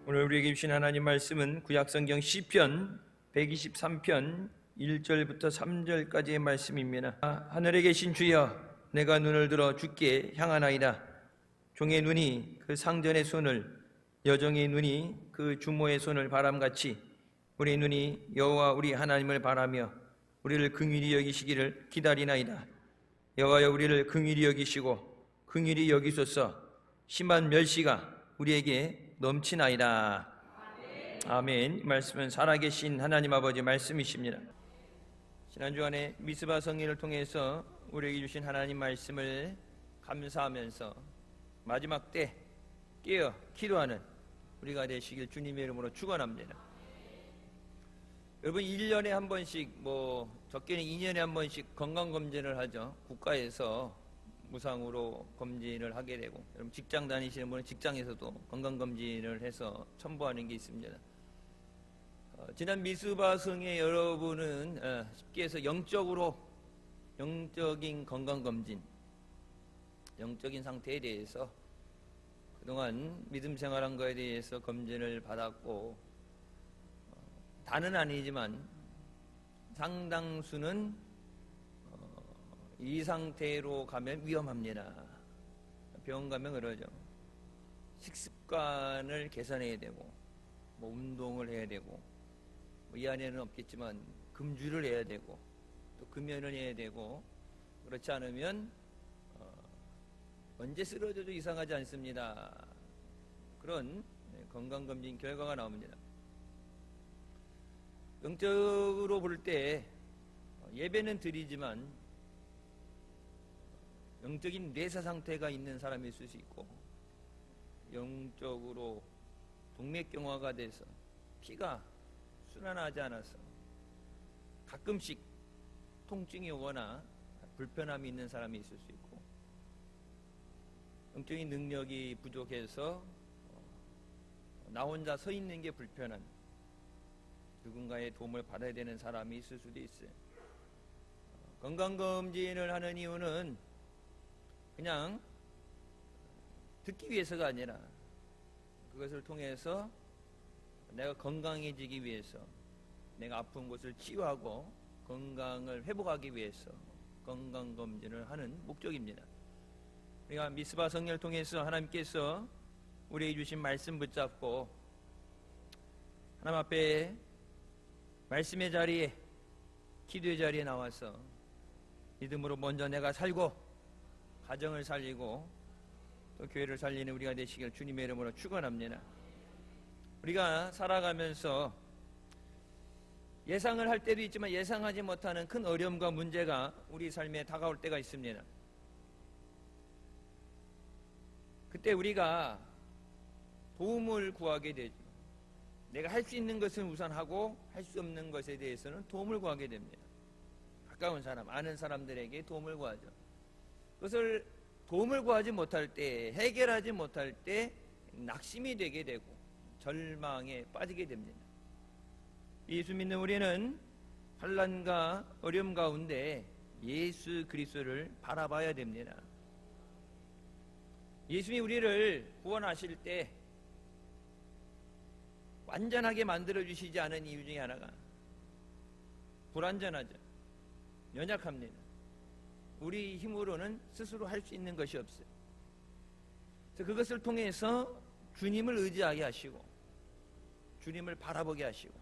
오늘 우리에게 주신 하나님 말씀은 구약성경 시편 123편 1절부터 3절까지의 말씀입니다. 하늘에 계신 주여, 내가 눈을 들어 주께 향하나이다. 종의 눈이 그 상전의 손을, 여종의 눈이 그 주모의 손을 바람같이 우리 눈이 여호와 우리 하나님을 바라며 우리를 긍휼히 여기시기를 기다리나이다. 여호와여, 우리를 긍휼히 여기시고 긍휼히 여기소서. 심한 멸시가 우리에게 넘치나이다. 아멘. 이 말씀은 살아계신 하나님 아버지 말씀이십니다. 지난 주간에 미스바 성인을 통해서 우리에게 주신 하나님 말씀을 감사하면서 마지막 때 깨어 기도하는 우리가 되시길 주님의 이름으로 축원합니다. 여러분, 1년에 한 번씩, 적게는 2년에 한 번씩 건강검진을 하죠. 국가에서 무상으로 검진을 하게 되고, 여러분 직장 다니시는 분은 직장에서도 건강검진을 해서 첨부하는 게 있습니다. 지난 미스바 성의 여러분은 쉽게 해서 영적인 건강검진, 영적인 상태에 대해서 그동안 믿음 생활한 거에 대해서 검진을 받았고, 다는 아니지만 상당수는 이 상태로 가면 위험합니다. 병원 가면 그러죠. 식습관을 개선해야 되고, 운동을 해야 되고, 이 안에는 없겠지만 금주를 해야 되고, 또 금연을 해야 되고, 그렇지 않으면 언제 쓰러져도 이상하지 않습니다. 그런 건강검진 결과가 나옵니다. 영적으로 볼 때 예배는 드리지만 영적인 뇌사 상태가 있는 사람이 있을 수 있고, 영적으로 동맥경화가 돼서 피가 순환하지 않아서 가끔씩 통증이 오거나 불편함이 있는 사람이 있을 수 있고, 영적인 능력이 부족해서 나 혼자 서 있는 게 불편한, 누군가의 도움을 받아야 되는 사람이 있을 수도 있어요. 건강검진을 하는 이유는 그냥 듣기 위해서가 아니라 그것을 통해서 내가 건강해지기 위해서, 내가 아픈 곳을 치유하고 건강을 회복하기 위해서 건강검진을 하는 목적입니다. 우리가 미스바 성령을 통해서 하나님께서 우리에게 주신 말씀 붙잡고 하나님 앞에 말씀의 자리에, 기도의 자리에 나와서 믿음으로 먼저 내가 살고 가정을 살리고 또 교회를 살리는 우리가 되시길 주님의 이름으로 축원합니다. 우리가 살아가면서 예상을 할 때도 있지만 예상하지 못하는 큰 어려움과 문제가 우리 삶에 다가올 때가 있습니다. 그때 우리가 도움을 구하게 되죠. 내가 할 수 있는 것은 우선 하고 할 수 없는 것에 대해서는 도움을 구하게 됩니다. 가까운 사람, 아는 사람들에게 도움을 구하죠. 그것을 도움을 구하지 못할 때, 해결하지 못할 때 낙심이 되게 되고 절망에 빠지게 됩니다. 예수 믿는 우리는 환난과 어려움 가운데 예수 그리스도를 바라봐야 됩니다. 예수님이 우리를 구원하실 때 완전하게 만들어주시지 않은 이유 중에 하나가 불완전하죠. 연약합니다. 우리 힘으로는 스스로 할 수 있는 것이 없어요. 그래서 그것을 통해서 주님을 의지하게 하시고 주님을 바라보게 하시고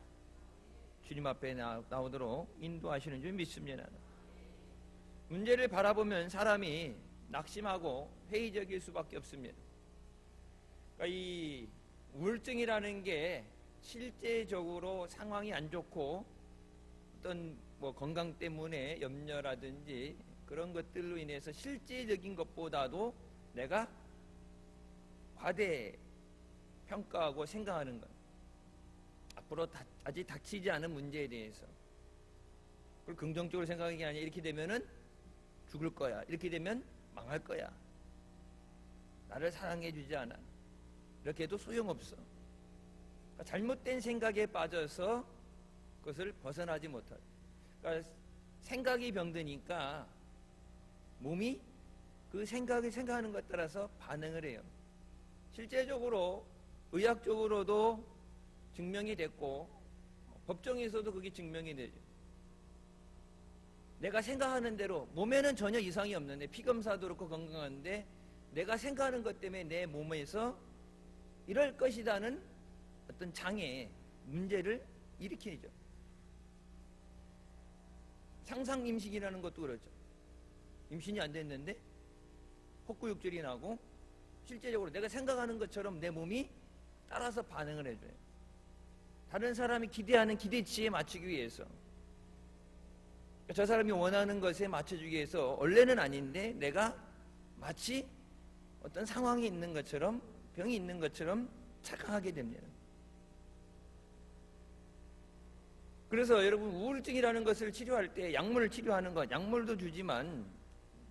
주님 앞에 나오도록 인도하시는 줄 믿습니다. 문제를 바라보면 사람이 낙심하고 회의적일 수밖에 없습니다. 그러니까 이 우울증이라는 게 실제적으로 상황이 안 좋고 어떤 건강 때문에 염려라든지 그런 것들로 인해서 실제적인 것보다도 내가 과대 평가하고 생각하는 것, 앞으로 아직 닥치지 않은 문제에 대해서 그걸 긍정적으로 생각하는 게 아니라 이렇게 되면은 죽을 거야, 이렇게 되면 망할 거야, 나를 사랑해 주지 않아, 이렇게 해도 소용없어. 그러니까 잘못된 생각에 빠져서 그것을 벗어나지 못할. 그러니까 생각이 병드니까 몸이 그 생각하는 것 따라서 반응을 해요. 실제적으로 의학적으로도 증명이 됐고 법정에서도 그게 증명이 되죠. 내가 생각하는 대로 몸에는 전혀 이상이 없는데 피검사도 그렇고 건강한데 내가 생각하는 것 때문에 내 몸에서 이럴 것이라는 어떤 장애, 문제를 일으키죠. 상상 임신이라는 것도 그렇죠. 임신이 안 됐는데 헛구역질이 나고 실제적으로 내가 생각하는 것처럼 내 몸이 따라서 반응을 해줘요. 다른 사람이 기대하는 기대치에 맞추기 위해서, 저 사람이 원하는 것에 맞춰주기 위해서 원래는 아닌데 내가 마치 어떤 상황이 있는 것처럼, 병이 있는 것처럼 착각하게 됩니다. 그래서 여러분, 우울증이라는 것을 치료할 때 약물을 치료하는 것, 약물도 주지만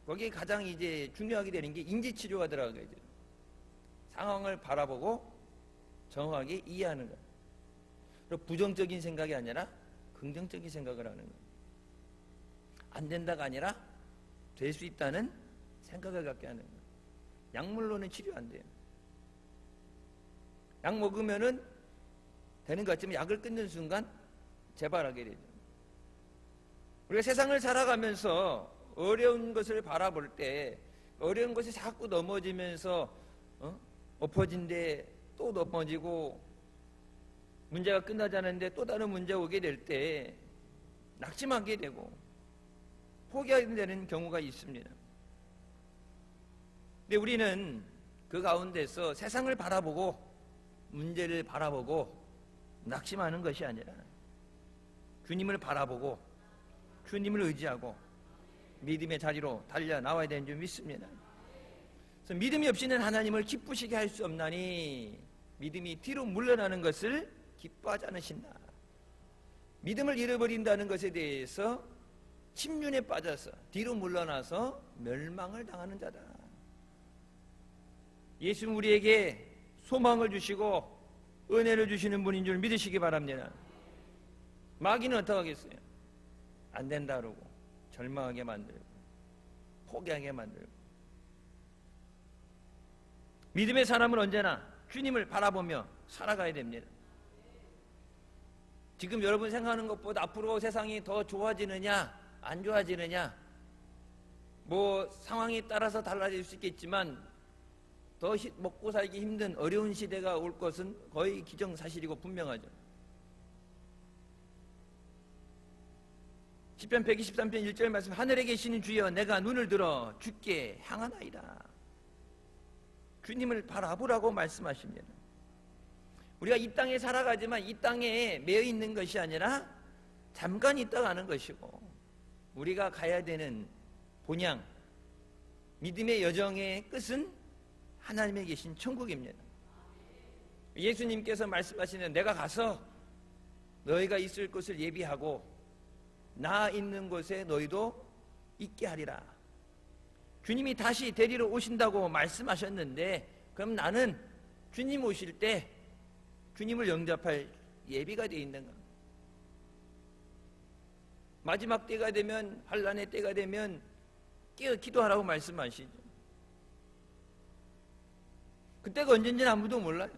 거기에 가장 이제 중요하게 되는 게 인지치료가 들어가게 돼요. 상황을 바라보고 정확하게 이해하는 것. 그리고 부정적인 생각이 아니라 긍정적인 생각을 하는 것. 안 된다가 아니라 될 수 있다는 생각을 갖게 하는 것. 약물로는 치료 안 돼요. 약 먹으면은 되는 것 같지만 약을 끊는 순간 재발하게 되죠. 우리가 세상을 살아가면서 어려운 것을 바라볼 때 어려운 것이 자꾸 넘어지면서 엎어진데 또 넘어지고 문제가 끝나지 않았는데 또 다른 문제가 오게 될 때 낙심하게 되고 포기하게 되는 경우가 있습니다. 근데 우리는 그 가운데서 세상을 바라보고 문제를 바라보고 낙심하는 것이 아니라 주님을 바라보고 주님을 의지하고 믿음의 자리로 달려 나와야 되는 줄 믿습니다. 그래서 믿음이 없이는 하나님을 기쁘시게 할 수 없나니 믿음이 뒤로 물러나는 것을 기뻐하지 않으신다. 믿음을 잃어버린다는 것에 대해서 침륜에 빠져서 뒤로 물러나서 멸망을 당하는 자다. 예수는 우리에게 소망을 주시고 은혜를 주시는 분인 줄 믿으시기 바랍니다. 마귀는 어떻게 하겠어요? 안 된다 그러고 절망하게 만들고 포기하게 만들고. 믿음의 사람은 언제나 주님을 바라보며 살아가야 됩니다. 지금 여러분 생각하는 것보다 앞으로 세상이 더 좋아지느냐 안 좋아지느냐 뭐 상황에 따라서 달라질 수 있겠지만 더 먹고 살기 힘든 어려운 시대가 올 것은 거의 기정사실이고 분명하죠. 시편 123편 1절 말씀, 하늘에 계시는 주여 내가 눈을 들어 주께 향하나이다. 주님을 바라보라고 말씀하십니다. 우리가 이 땅에 살아가지만 이 땅에 매여 있는 것이 아니라 잠깐 있다 가는 것이고 우리가 가야 되는 본향, 믿음의 여정의 끝은 하나님에 계신 천국입니다. 예수님께서 말씀하시는 내가 가서 너희가 있을 곳을 예비하고 나 있는 곳에 너희도 있게 하리라. 주님이 다시 데리러 오신다고 말씀하셨는데 그럼 나는 주님 오실 때 주님을 영접할 예비가 되어 있는가? 마지막 때가 되면, 환난의 때가 되면 깨어 기도하라고 말씀하시죠. 그때가 언젠지는 아무도 몰라요.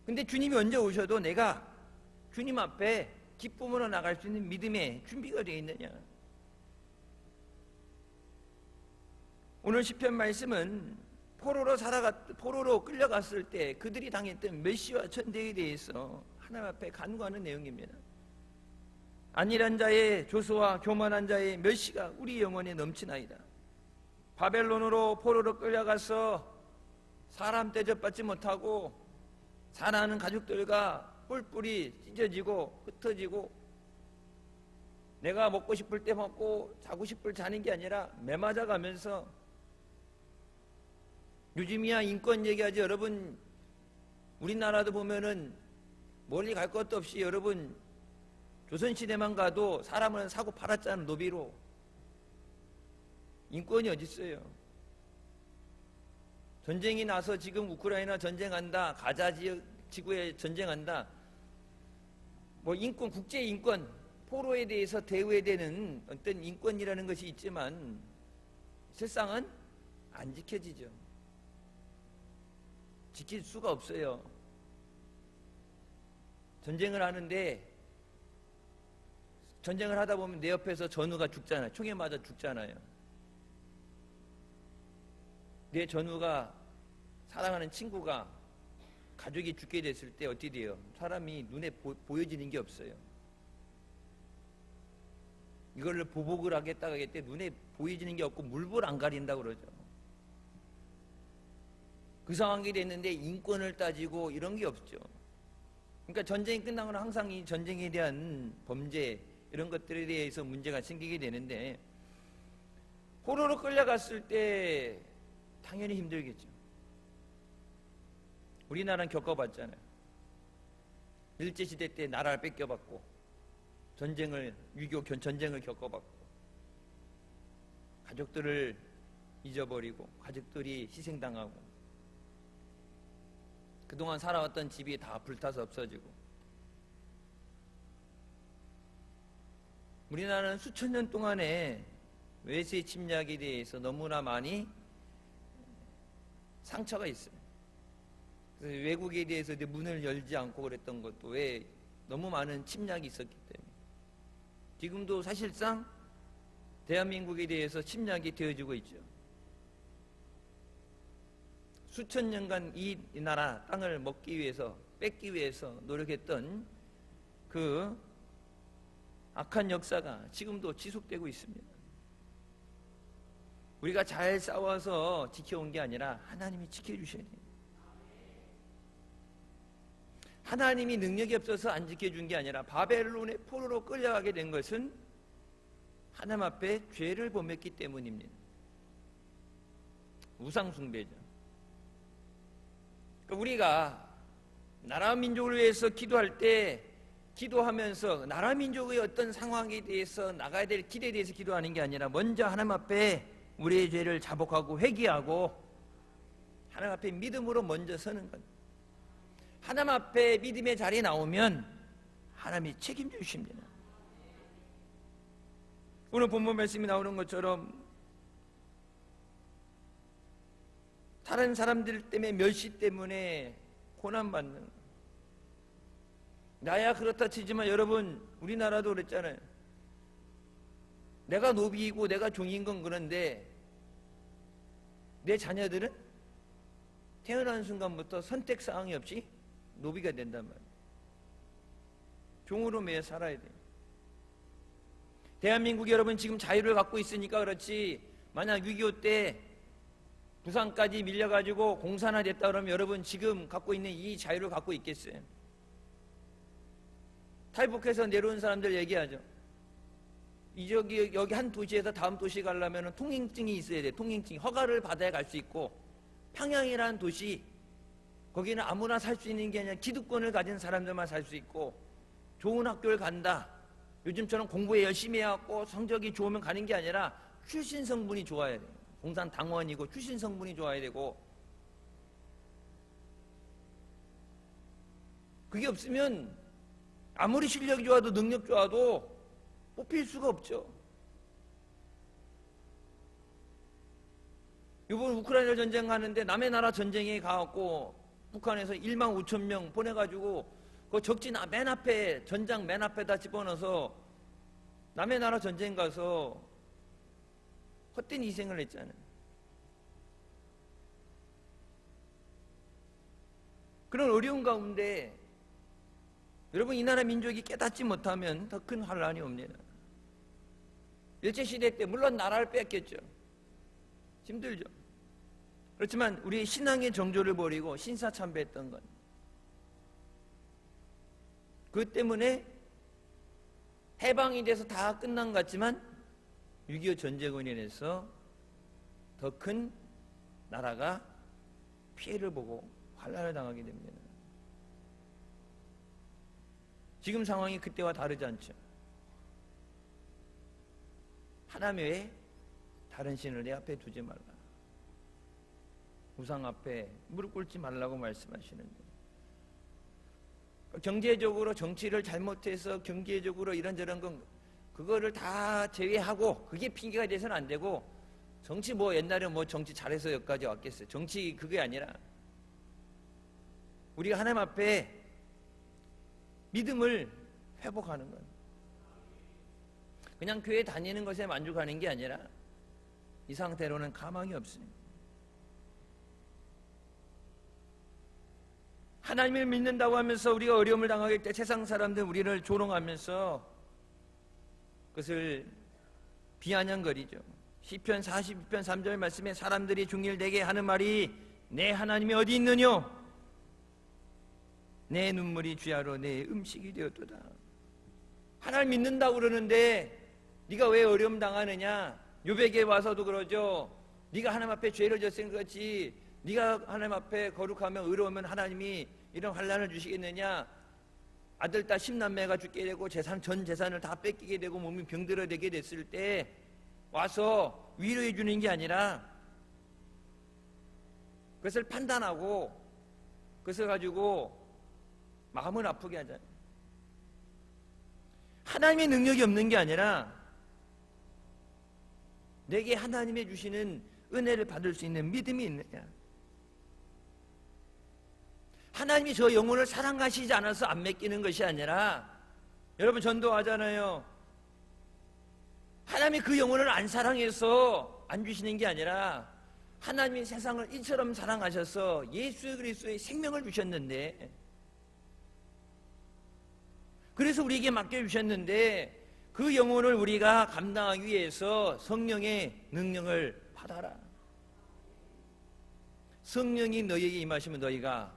근데 주님이 언제 오셔도 내가 주님 앞에 기쁨으로 나갈 수 있는 믿음의 준비가 되어 있느냐. 오늘 시편 말씀은 포로로 끌려갔을 때 그들이 당했던 메시와 천대에 대해서 하나님 앞에 간구하는 내용입니다. 안일한 자의 조소와 교만한 자의 멸시가 우리 영혼에 넘치나이다. 바벨론으로 포로로 끌려가서 사람 대접받지 못하고 사랑하는 가족들과 뿔뿔이 찢어지고 흩어지고 내가 먹고 싶을 때 먹고 자고 싶을 때 자는 게 아니라 매맞아가면서 요즘이야 인권 얘기하지. 여러분 우리나라도 보면은 멀리 갈 것도 없이 여러분 조선시대만 가도 사람을 사고 팔았잖아요. 노비로. 인권이 어디 있어요? 전쟁이 나서 지금 우크라이나 전쟁한다, 가자 지구에 전쟁한다. 뭐 인권, 국제 인권, 포로에 대해서 대우해야 되는 어떤 인권이라는 것이 있지만 실상은 안 지켜지죠. 지킬 수가 없어요. 전쟁을 하는데 전쟁을 하다 보면 내 옆에서 전우가 죽잖아요. 총에 맞아 죽잖아요. 내 전우가 사랑하는 친구가 가족이 죽게 됐을 때 어떻게 돼요? 사람이 눈에 보여지는 게 없어요. 이걸로 보복을 하겠다 하겠대 눈에 보여지는 게 없고 물불 안 가린다고 그러죠. 그 상황이 됐는데 인권을 따지고 이런 게 없죠. 그러니까 전쟁이 끝나면 항상 이 전쟁에 대한 범죄 이런 것들에 대해서 문제가 생기게 되는데 포로로 끌려갔을 때 당연히 힘들겠죠. 우리나라는 겪어봤잖아요. 일제시대 때 나라를 뺏겨받고 전쟁을 6.25 전쟁을 겪어봤고 가족들을 잊어버리고 가족들이 희생당하고 그동안 살아왔던 집이 다 불타서 없어지고 우리나라는 수천 년 동안에 외세 침략에 대해서 너무나 많이 상처가 있어요. 그래서 외국에 대해서 문을 열지 않고 그랬던 것도 왜 너무 많은 침략이 있었기 때문에 지금도 사실상 대한민국에 대해서 침략이 되어지고 있죠. 수천 년간 이 나라 땅을 먹기 위해서 뺏기 위해서 노력했던 그 악한 역사가 지금도 지속되고 있습니다. 우리가 잘 싸워서 지켜온 게 아니라 하나님이 지켜주셔야 돼요. 하나님이 능력이 없어서 안 지켜준 게 아니라 바벨론의 포로로 끌려가게 된 것은 하나님 앞에 죄를 범했기 때문입니다. 우상숭배죠. 우리가 나라 민족을 위해서 기도할 때 기도하면서 나라 민족의 어떤 상황에 대해서 나가야 될 길에 대해서 기도하는 게 아니라 먼저 하나님 앞에 우리의 죄를 자복하고 회개하고 하나님 앞에 믿음으로 먼저 서는 것. 하나님 앞에 믿음의 자리에 나오면 하나님이 책임져 주십니다. 오늘 본문 말씀이 나오는 것처럼 다른 사람들 때문에 멸시 때문에 고난받는 나야 그렇다 치지만 여러분 우리나라도 그랬잖아요. 내가 노비이고 내가 종인 건 그런데 내 자녀들은 태어나는 순간부터 선택사항이 없이 노비가 된단 말이에요. 종으로 매여 살아야 돼요. 대한민국이 여러분 지금 자유를 갖고 있으니까 그렇지 만약 6.25 때 부산까지 밀려가지고 공산화 됐다 그러면 여러분 지금 갖고 있는 이 자유를 갖고 있겠어요? 탈북해서 내려온 사람들 얘기하죠. 여기 한 도시에서 다음 도시 가려면 통행증이 있어야 돼. 통행증 허가를 받아야 갈 수 있고 평양이라는 도시 거기는 아무나 살 수 있는 게 아니라 기득권을 가진 사람들만 살 수 있고 좋은 학교를 간다. 요즘처럼 공부에 열심히 해갖고 성적이 좋으면 가는 게 아니라 출신 성분이 좋아야 돼요. 공산당원이고 출신 성분이 좋아야 되고 그게 없으면 아무리 실력이 좋아도 능력 좋아도 뽑힐 수가 없죠. 이번 우크라이나 전쟁하는데 남의 나라 전쟁에 가갖고 북한에서 1만 5천 명 보내가지고 그 적진 맨 앞에 전장 맨 앞에다 집어넣어서 남의 나라 전쟁 가서 헛된 희생을 했잖아요. 그런 어려운 가운데 여러분 이 나라 민족이 깨닫지 못하면 더 큰 환란이 옵니다. 일제시대 때 물론 나라를 뺏겼죠. 힘들죠. 그렇지만 우리 신앙의 정조를 버리고 신사참배했던 것. 그 때문에 해방이 돼서 다 끝난 것 같지만 6.25 전쟁으로 인해서 더 큰 나라가 피해를 보고 환란을 당하게 됩니다. 지금 상황이 그때와 다르지 않죠. 하나님 외에 다른 신을 내 앞에 두지 말라. 우상 앞에 무릎 꿇지 말라고 말씀하시는데 경제적으로 정치를 잘못해서 경제적으로 이런저런 건 그거를 다 제외하고 그게 핑계가 돼서는 안 되고 정치 뭐 옛날에 뭐 정치 잘해서 여기까지 왔겠어요. 정치 그게 아니라 우리가 하나님 앞에 믿음을 회복하는 것. 그냥 교회 다니는 것에 만족하는 게 아니라 이 상태로는 가망이 없습니다. 하나님을 믿는다고 하면서 우리가 어려움을 당할 때 세상 사람들 우리를 조롱하면서 그것을 비아냥거리죠. 시편 42편 3절 말씀에 사람들이 중일되게 하는 말이 내 하나님이 어디 있느뇨? 내 눈물이 주야로 내 음식이 되었도다. 하나님 믿는다고 그러는데 네가 왜 어려움 당하느냐? 요백에 와서도 그러죠. 네가 하나님 앞에 죄를 졌으니 그렇지 네가 하나님 앞에 거룩하면 의로우면 하나님이 이런 환난을 주시겠느냐? 아들 딸 10남매가 죽게 되고 전 재산을 다 뺏기게 되고 몸이 병들어 되게 됐을 때 와서 위로해 주는 게 아니라 그것을 판단하고 그것을 가지고 마음을 아프게 하잖아요. 하나님의 능력이 없는 게 아니라 내게 하나님의 주시는 은혜를 받을 수 있는 믿음이 있느냐. 하나님이 저 영혼을 사랑하시지 않아서 안 맡기는 것이 아니라 여러분 전도하잖아요. 하나님이 그 영혼을 안 사랑해서 안 주시는 게 아니라 하나님이 세상을 이처럼 사랑하셔서 예수 그리스도의 생명을 주셨는데 그래서 우리에게 맡겨주셨는데 그 영혼을 우리가 감당하기 위해서 성령의 능력을 받아라. 성령이 너희에게 임하시면 너희가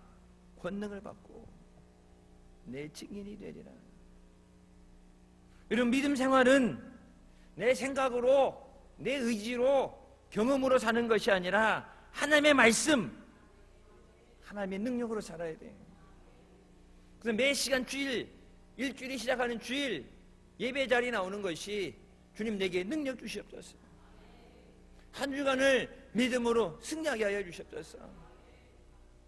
권능을 받고 내 증인이 되리라. 이런 믿음 생활은 내 생각으로 내 의지로 경험으로 사는 것이 아니라 하나님의 말씀, 하나님의 능력으로 살아야 돼. 그래서 매 시간 일주일이 시작하는 주일 예배 자리에 나오는 것이 주님 내게 능력 주시옵소서. 한 주간을 믿음으로 승리하게 하여 주시옵소서.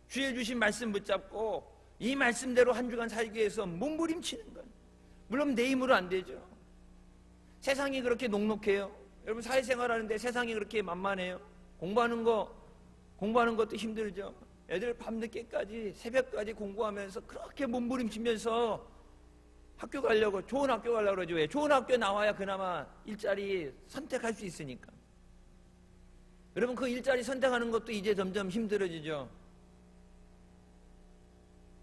주일 주신 말씀 붙잡고 이 말씀대로 한 주간 살기 위해서 몸부림치는 것. 물론 내 힘으로 안 되죠. 세상이 그렇게 녹록해요. 여러분 사회생활 하는데 세상이 그렇게 만만해요. 공부하는 것도 힘들죠. 애들 밤늦게까지 새벽까지 공부하면서 그렇게 몸부림치면서 학교 가려고 좋은 학교 가려고 그러죠. 왜? 좋은 학교 나와야 그나마 일자리 선택할 수 있으니까. 여러분 그 일자리 선택하는 것도 이제 점점 힘들어지죠.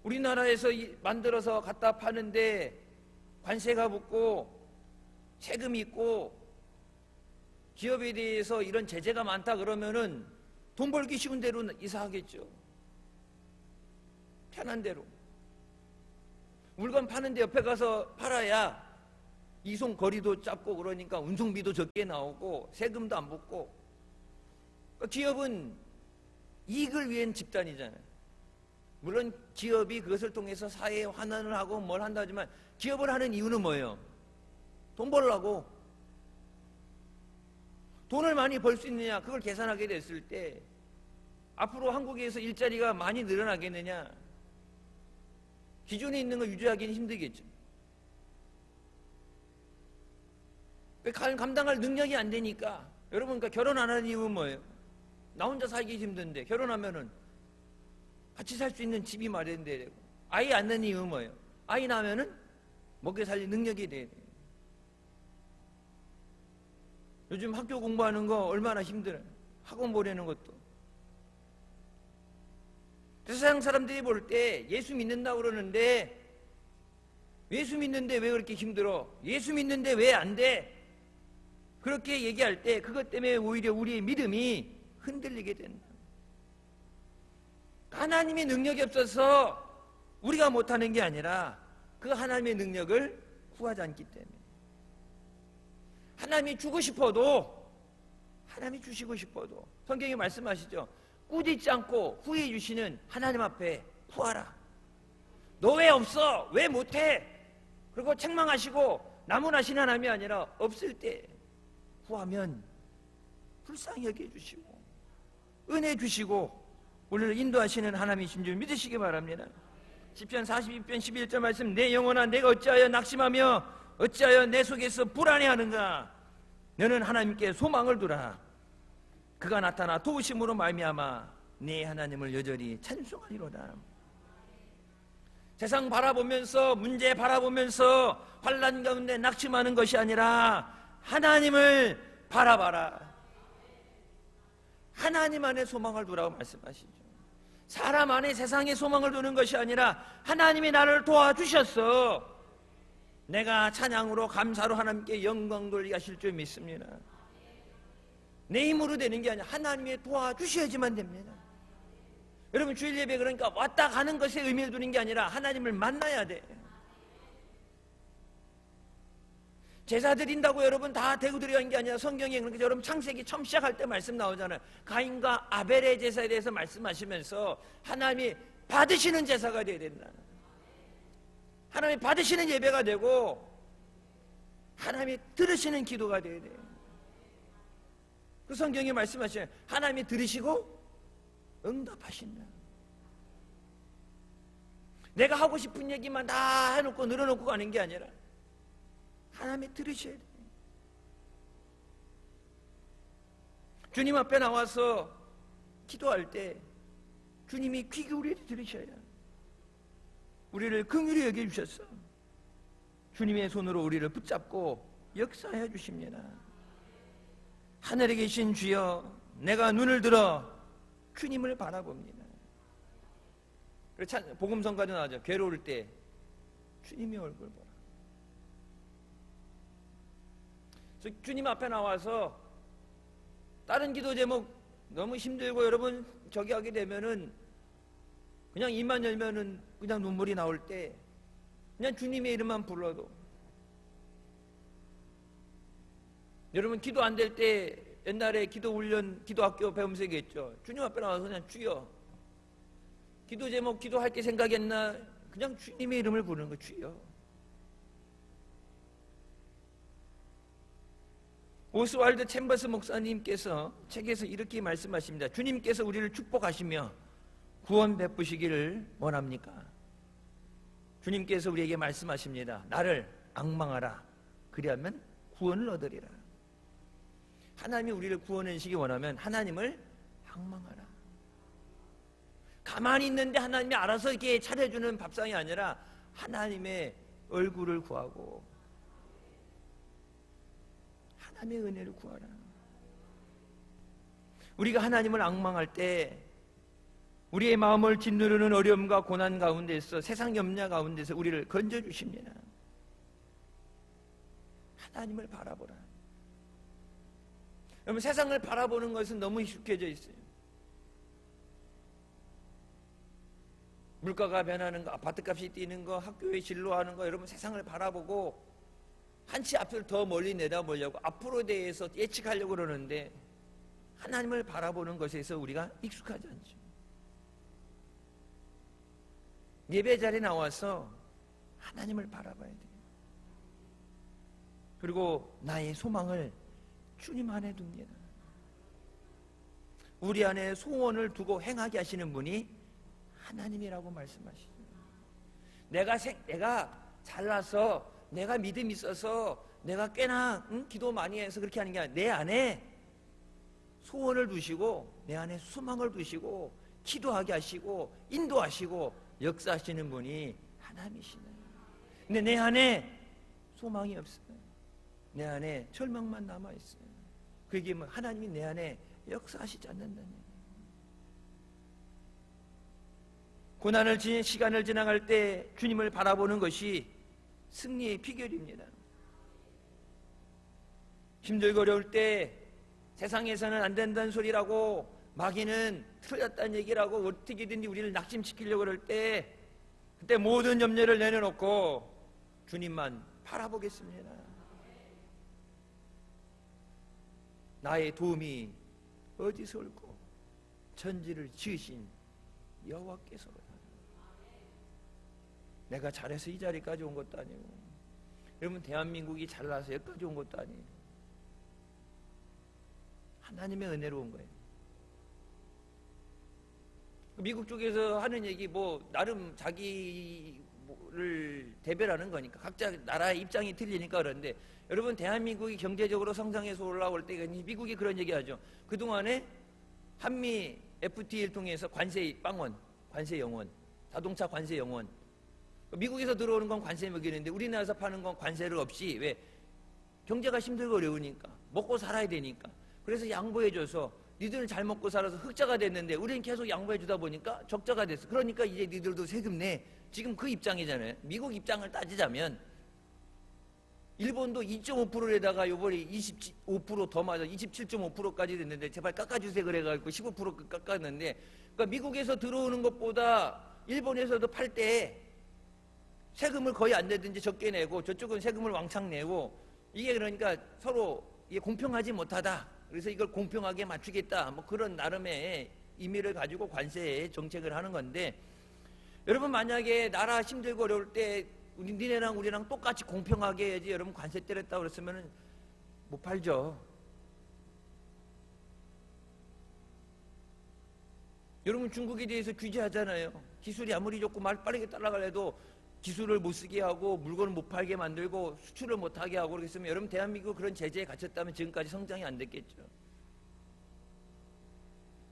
우리나라에서 만들어서 갖다 파는데 관세가 붙고 세금이 있고 기업에 대해서 이런 제재가 많다 그러면은 돈 벌기 쉬운 대로 이사하겠죠. 편한 대로. 물건 파는데 옆에 가서 팔아야 이송 거리도 짧고 그러니까 운송비도 적게 나오고 세금도 안 붙고. 기업은 이익을 위한 집단이잖아요. 물론 기업이 그것을 통해서 사회에 환원을 하고 뭘 한다 하지만 기업을 하는 이유는 뭐예요? 돈 벌려고. 돈을 많이 벌 수 있느냐 그걸 계산하게 됐을 때 앞으로 한국에서 일자리가 많이 늘어나겠느냐. 기존에 있는 거 유지하기는 힘들겠죠. 감당할 능력이 안 되니까. 여러분, 그러니까 결혼 안 하는 이유는 뭐예요? 나 혼자 살기 힘든데 결혼하면은 같이 살 수 있는 집이 마련돼야 되고. 아이 안 낳는 이유는 뭐예요? 아이 낳으면은 먹여 살릴 능력이 돼야 돼요. 요즘 학교 공부하는 거 얼마나 힘들어요. 학원 보내는 것도. 세상 사람들이 볼 때 예수 믿는다고 그러는데 예수 믿는데 왜 그렇게 힘들어? 예수 믿는데 왜 안 돼? 그렇게 얘기할 때 그것 때문에 오히려 우리의 믿음이 흔들리게 된다. 하나님의 능력이 없어서 우리가 못하는 게 아니라 그 하나님의 능력을 구하지 않기 때문에. 하나님이 주고 싶어도 하나님이 주시고 싶어도 성경에 말씀하시죠. 꾸짖지 않고 후회해 주시는 하나님 앞에 구하라. 너 왜 없어? 왜 못해? 그리고 책망하시고 나무라시는 하나님이 아니라 없을 때 구하면 불쌍히 여겨주시고 은혜 주시고 우리를 인도하시는 하나님이신 줄 믿으시기 바랍니다. 시편 42편 11절 말씀 내 영혼아 내가 어찌하여 낙심하며 어찌하여 내 속에서 불안해하는가. 너는 하나님께 소망을 두라. 그가 나타나 도우심으로 말미암아 네 하나님을 여전히 찬송하리로다. 세상 바라보면서 문제 바라보면서 환난 가운데 낙심하는 것이 아니라 하나님을 바라봐라. 하나님 안에 소망을 두라고 말씀하시죠. 사람 안에 세상에 소망을 두는 것이 아니라 하나님이 나를 도와주셨어. 내가 찬양으로 감사로 하나님께 영광 돌리게 하실 줄 믿습니다. 내 힘으로 되는 게 아니라 하나님이 도와주셔야지만 됩니다. 여러분, 주일 예배 그러니까 왔다 가는 것에 의미를 두는 게 아니라 하나님을 만나야 돼. 제사 드린다고 여러분 다 대구 드려야 하는 게 아니라 성경에 그러니까 여러분 창세기 처음 시작할 때 말씀 나오잖아요. 가인과 아벨의 제사에 대해서 말씀하시면서 하나님이 받으시는 제사가 되어야 된다. 하나님이 받으시는 예배가 되고 하나님이 들으시는 기도가 되어야 돼요. 그 성경에 말씀하시잖아요. 하나님이 들으시고 응답하신다. 내가 하고 싶은 얘기만 다 해놓고 늘어놓고 가는 게 아니라 하나님이 들으셔야 돼요. 주님 앞에 나와서 기도할 때 주님이 귀 기울여 들으셔야 우리를 긍휼히 여겨주셨어. 주님의 손으로 우리를 붙잡고 역사해 주십니다. 하늘에 계신 주여, 내가 눈을 들어 주님을 바라봅니다. 복음성가도 나오죠. 괴로울 때 주님의 얼굴 보라. 주님 앞에 나와서 다른 기도 제목 너무 힘들고 여러분 저기 하게 되면은 그냥 입만 열면은 그냥 눈물이 나올 때 그냥 주님의 이름만 불러도, 여러분 기도 안 될 때 옛날에 기도 훈련 기도학교 배우면서 얘기했죠. 주님 앞에 나와서 그냥 주여, 기도 제목 기도할 때 생각했나, 그냥 주님의 이름을 부르는 거. 주여. 오스왈드 챔버스 목사님께서 책에서 이렇게 말씀하십니다. 주님께서 우리를 축복하시며 구원 베푸시기를 원합니까? 주님께서 우리에게 말씀하십니다. 나를 앙망하라. 그리하면 구원을 얻으리라. 하나님이 우리를 구원하시기 원하면 하나님을 앙망하라. 가만히 있는데 하나님이 알아서 이렇게 차려주는 밥상이 아니라 하나님의 얼굴을 구하고 하나님의 은혜를 구하라. 우리가 하나님을 앙망할 때 우리의 마음을 짓누르는 어려움과 고난 가운데서, 세상 염려 가운데서 우리를 건져주십니다. 하나님을 바라보라. 여러분, 세상을 바라보는 것은 너무 익숙해져 있어요. 물가가 변하는 거, 아파트값이 뛰는 거, 학교에 진로하는 거, 여러분 세상을 바라보고 한치 앞을 더 멀리 내다보려고 앞으로에 대해서 예측하려고 그러는데 하나님을 바라보는 것에서 우리가 익숙하지 않죠. 예배 자리에 나와서 하나님을 바라봐야 돼요. 그리고 나의 소망을 주님 안에 둡니다. 우리 안에 소원을 두고 행하게 하시는 분이 하나님이라고 말씀하시죠. 내가 잘나서, 내가 믿음 있어서, 내가 꽤나 기도 많이 해서 그렇게 하는 게 아니라 내 안에 소원을 두시고 내 안에 소망을 두시고 기도하게 하시고 인도하시고 역사하시는 분이 하나님이시네요. 근데 내 안에 소망이 없어요. 내 안에 절망만 남아있어요. 그 얘기는 하나님이 내 안에 역사하시지 않는다는 얘기예요. 고난을 지닌 시간을 지나갈 때 주님을 바라보는 것이 승리의 비결입니다. 힘들고 어려울 때 세상에서는 안 된다는 소리라고, 마귀는 틀렸다는 얘기라고 어떻게든지 우리를 낙심시키려고 그럴 때, 그때 모든 염려를 내려놓고 주님만 바라보겠습니다. 나의 도움이 어디서 올고 천지를 지으신 여호와께서로다. 내가 잘해서 이 자리까지 온 것도 아니고, 여러분 대한민국이 잘나서 여기까지 온 것도 아니에요. 하나님의 은혜로 온 거예요. 미국 쪽에서 하는 얘기 나름 자기를 대별하는 거니까 각자 나라의 입장이 틀리니까 그런데, 여러분 대한민국이 경제적으로 성장해서 올라올 때 미국이 그런 얘기하죠. 그동안에 한미 FTA를 통해서 관세 빵원, 관세 영원, 자동차 관세 영원, 미국에서 들어오는 건 관세 매기는데 우리나라에서 파는 건 관세를 없이, 왜? 경제가 힘들고 어려우니까, 먹고 살아야 되니까. 그래서 양보해줘서 니들은 잘 먹고 살아서 흑자가 됐는데 우리는 계속 양보해주다 보니까 적자가 됐어. 그러니까 이제 니들도 세금 내. 지금 그 입장이잖아요. 미국 입장을 따지자면 일본도 2.5%에다가 요번에 25%더 맞아 27.5%까지 됐는데 제발 깎아주세요 그래가지고 15% 깎았는데, 그러니까 미국에서 들어오는 것보다 일본에서도 팔 때 세금을 거의 안 내든지 적게 내고 저쪽은 세금을 왕창 내고, 이게 그러니까 서로 이게 공평하지 못하다. 그래서 이걸 공평하게 맞추겠다. 뭐 그런 나름의 의미를 가지고 관세 정책을 하는 건데, 여러분 만약에 나라 힘들고 어려울 때 니네랑 우리랑 똑같이 공평하게 해야지 여러분 관세 때렸다 그랬으면 못 팔죠. 여러분 중국에 대해서 규제하잖아요. 기술이 아무리 좋고 말 빠르게 따라가려도 기술을 못 쓰게 하고 물건을 못 팔게 만들고 수출을 못 하게 하고 그랬으면 여러분 대한민국 그런 제재에 갇혔다면 지금까지 성장이 안 됐겠죠.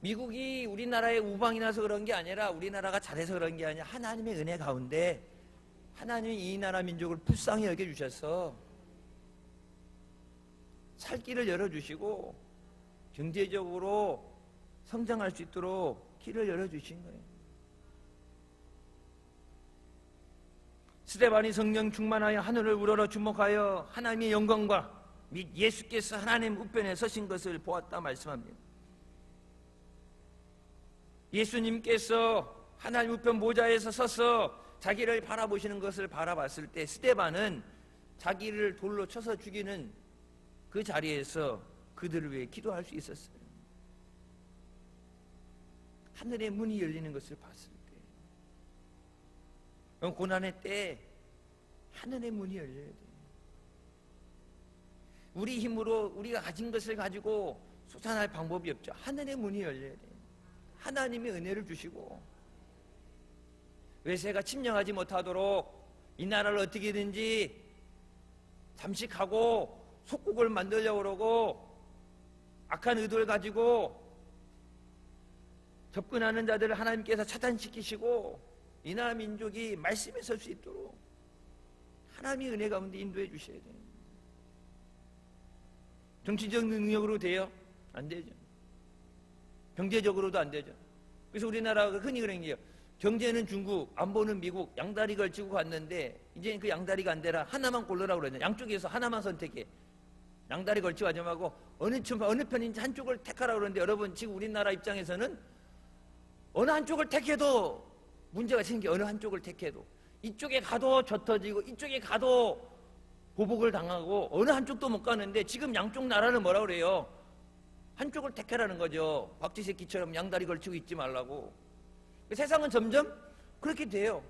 미국이 우리나라에 우방이 나서 그런 게 아니라 우리나라가 잘해서 그런 게 아니라 하나님의 은혜 가운데 하나님이 이 나라 민족을 불쌍히 여겨주셔서 살 길을 열어주시고 경제적으로 성장할 수 있도록 길을 열어주신 거예요. 스데반이 성령 충만하여 하늘을 우러러 주목하여 하나님의 영광과 및 예수께서 하나님 우편에 서신 것을 보았다 말씀합니다. 예수님께서 하나님 우편 모자에서 서서 자기를 바라보시는 것을 바라봤을 때 스데반은 자기를 돌로 쳐서 죽이는 그 자리에서 그들을 위해 기도할 수 있었어요. 하늘의 문이 열리는 것을 봤을 때, 고난의 때 하늘의 문이 열려야 돼요. 우리 힘으로 우리가 가진 것을 가지고 솟아날 방법이 없죠. 하늘의 문이 열려야 돼요. 하나님의 은혜를 주시고 외세가 침략하지 못하도록 이 나라를 어떻게든지 잠식하고 속국을 만들려고 그러고 악한 의도를 가지고 접근하는 자들을 하나님께서 차단시키시고 이 나라 민족이 말씀에 설 수 있도록 하나님의 은혜 가운데 인도해 주셔야 돼요. 정치적 능력으로 돼요? 안 되죠. 경제적으로도 안 되죠. 그래서 우리나라가 흔히 그런 게요. 경제는 중국, 안보는 미국, 양다리 걸치고 갔는데 이제 그 양다리가 안 되라 하나만 고르라고 그러냐. 양쪽에서 하나만 선택해. 양다리 걸치고 하지 말고 어느 편인지 한쪽을 택하라고 그러는데, 여러분 지금 우리나라 입장에서는 어느 한쪽을 택해도 문제가 생겨. 어느 한쪽을 택해도 이쪽에 가도 젖 터지고 이쪽에 가도 보복을 당하고 어느 한쪽도 못 가는데, 지금 양쪽 나라는 뭐라 그래요? 한쪽을 택하라는 거죠. 박쥐새끼처럼 양다리 걸치고 있지 말라고. 세상은 점점 그렇게 돼요.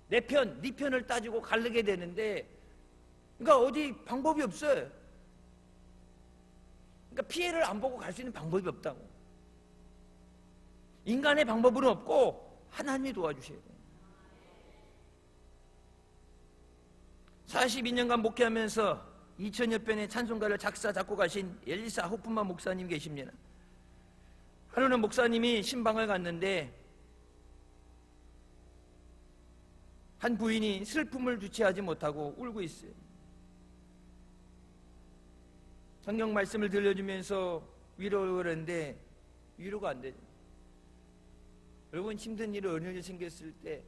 내 편, 네 편을 따지고 가르게 되는데, 그러니까 어디 방법이 없어요. 그러니까 피해를 안 보고 갈 수 있는 방법이 없다고. 인간의 방법은 없고 하나님이 도와주셔야 돼요. 42년간 목회하면서 2000여 편의 찬송가를 작사 작곡하신 엘리사 호프만 목사님 계십니다. 하루는 목사님이 신방을 갔는데 한 부인이 슬픔을 주체하지 못하고 울고 있어요. 성경 말씀을 들려주면서 위로를 하는데 위로가 안 되죠. 여러분 힘든 일이 어느 일이 생겼을 때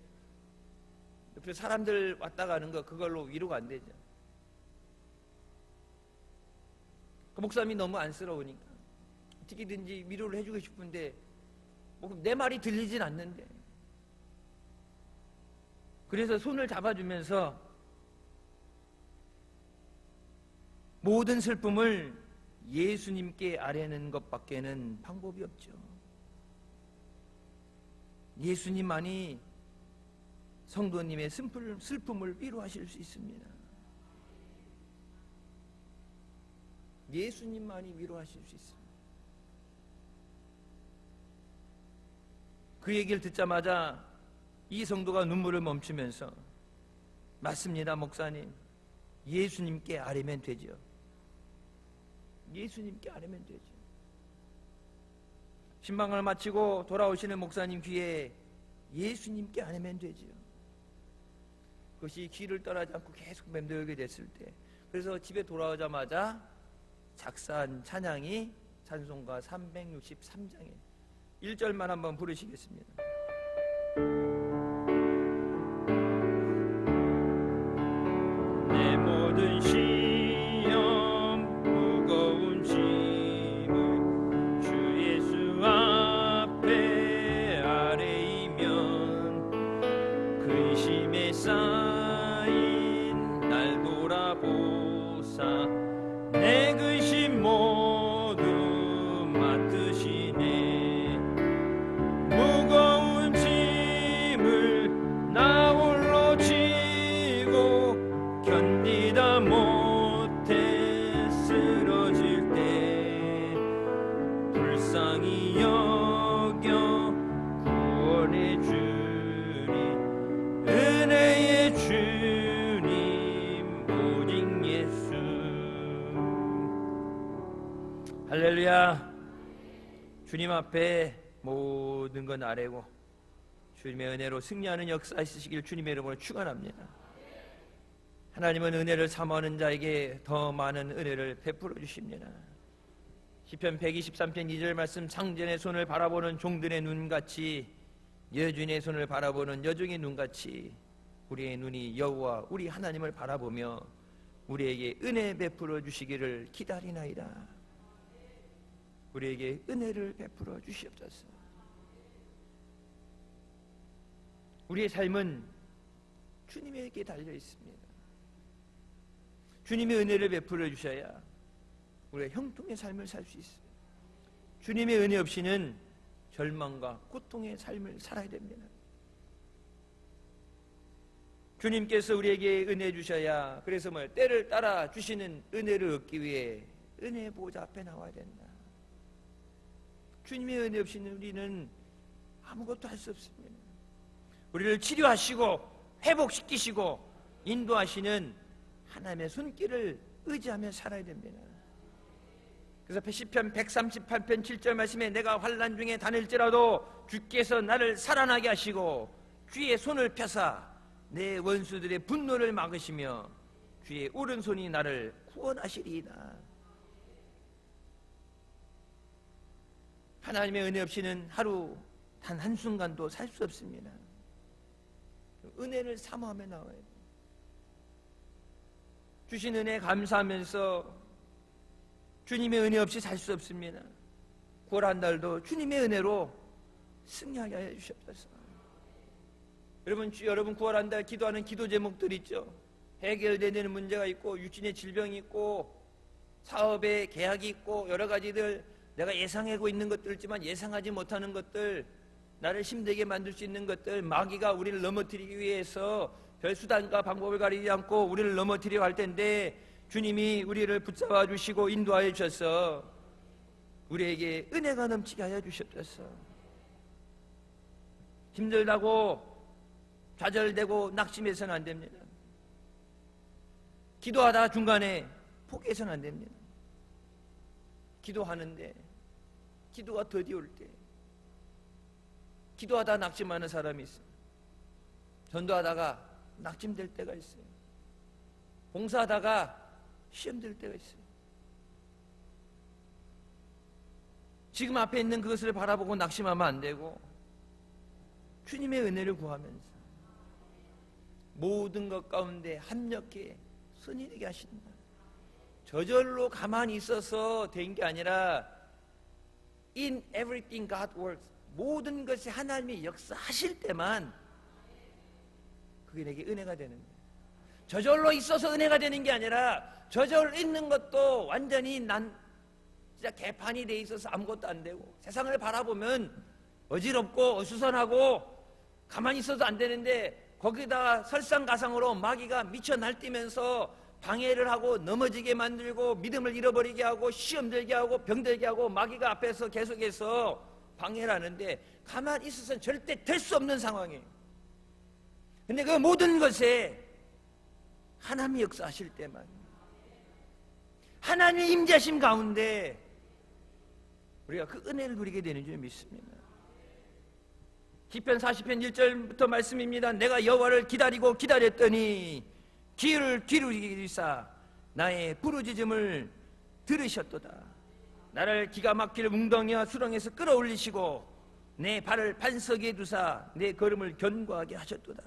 옆에 사람들 왔다 가는 거 그걸로 위로가 안 되죠. 그 목사님이 너무 안쓰러우니까 어떻게든지 위로를 해주고 싶은데 뭐 내 말이 들리진 않는데, 그래서 손을 잡아주면서 모든 슬픔을 예수님께 아뢰는 것밖에는 방법이 없죠. 예수님만이 성도님의 슬픔을 위로하실 수 있습니다. 예수님만이 위로하실 수 있습니다. 그 얘기를 듣자마자 이 성도가 눈물을 멈추면서, 맞습니다 목사님, 예수님께 아뢰면 되죠. 예수님께 아뢰면 되죠. 신방을 마치고 돌아오시는 목사님 귀에 예수님께 아뢰면 되죠. 그것이 귀를 떠나지 않고 계속 맴돌게 됐을 때, 그래서 집에 돌아오자마자 작사한 찬양이 찬송가 363장에 1절만 한번 부르시겠습니다. 내 모든 시험 무거운 짐을 주 예수 앞에 아뢰이면 근심에 쌓인 날 돌아보사 내 근심 모두 맡으시네. 무거운 짐을 나 홀로 지고 견디다 못해 쓰러질 때 불쌍히 여겨 구원해 주리 은혜의 주님 오직 예수. 할렐루야. 주님 앞에 모든 건 아뢰고 주님의 은혜로 승리하는 역사 있으시길 주님의 이름으로 축원합니다. 하나님은 은혜를 사모하는 자에게 더 많은 은혜를 베풀어 주십니다. 시편 123편 2절 말씀, 창전의 손을 바라보는 종들의 눈같이 여주인의 손을 바라보는 여종의 눈같이 우리의 눈이 여호와 우리 하나님을 바라보며 우리에게 은혜 베풀어 주시기를 기다리나이다. 우리에게 은혜를 베풀어 주시옵소서. 우리의 삶은 주님에게 달려 있습니다. 주님의 은혜를 베풀어 주셔야 우리가 형통의 삶을 살 수 있어요. 주님의 은혜 없이는 절망과 고통의 삶을 살아야 됩니다. 주님께서 우리에게 은혜 주셔야, 그래서 때를 따라 주시는 은혜를 얻기 위해 은혜 보좌 앞에 나와야 된다. 주님의 은혜 없이는 우리는 아무것도 할 수 없습니다. 우리를 치료하시고 회복시키시고 인도하시는 하나님의 손길을 의지하며 살아야 됩니다. 그래서 시편 138편 7절 말씀에 내가 환난 중에 다닐지라도 주께서 나를 살아나게 하시고 주의 손을 펴사 내 원수들의 분노를 막으시며 주의 오른손이 나를 구원하시리이다. 하나님의 은혜 없이는 하루 단 한순간도 살 수 없습니다. 은혜를 사모하며 나와야 돼요. 주신 은혜 감사하면서 주님의 은혜 없이 살 수 없습니다. 9월 한 달도 주님의 은혜로 승리하게 하여 주시옵소서. 여러분 9월 한 달 기도하는 기도 제목들 있죠. 해결되는 문제가 있고 육신의 질병이 있고 사업에 계약이 있고 여러 가지들 내가 예상하고 있는 것들 있지만 예상하지 못하는 것들, 나를 힘들게 만들 수 있는 것들, 마귀가 우리를 넘어뜨리기 위해서 별 수단과 방법을 가리지 않고 우리를 넘어뜨리려 할 텐데 주님이 우리를 붙잡아 주시고 인도하여 주셔서 우리에게 은혜가 넘치게 하여 주셨소서. 힘들다고 좌절되고 낙심해서는 안 됩니다. 기도하다 중간에 포기해서는 안 됩니다. 기도하는데 기도가 더디올 때 기도하다 낙심하는 사람이 있어요. 전도하다가 낙심될 때가 있어요. 봉사하다가 시험될 때가 있어요. 지금 앞에 있는 그것을 바라보고 낙심하면 안 되고 주님의 은혜를 구하면서 모든 것 가운데 합력해 선인에게 하신다. 저절로 가만히 있어서 된 게 아니라 In everything God works, 모든 것이 하나님이 역사하실 때만 그게 내게 은혜가 되는 거예요. 저절로 있어서 은혜가 되는 게 아니라 저절로 있는 것도 완전히 난 진짜 개판이 돼 있어서 아무것도 안 되고 세상을 바라보면 어지럽고 어수선하고 가만히 있어도 안 되는데 거기다가 설상가상으로 마귀가 미쳐 날뛰면서 방해를 하고 넘어지게 만들고 믿음을 잃어버리게 하고 시험 들게 하고 병들게 하고 마귀가 앞에서 계속해서 방해를 하는데 가만히 있어서는 절대 될 수 없는 상황이에요. 근데 그 모든 것에 하나님이 역사하실 때만, 하나님의 임재하심 가운데 우리가 그 은혜를 누리게 되는 줄 믿습니다. 시편 40편 1절부터 말씀입니다. 내가 여호와를 기다리고 기다렸더니 귀를 기울이사 나의 부르짖음을 들으셨도다. 나를 기가 막힐 웅덩이와 수렁에서 끌어올리시고 내 발을 반석에 두사 내 걸음을 견고하게 하셨도다.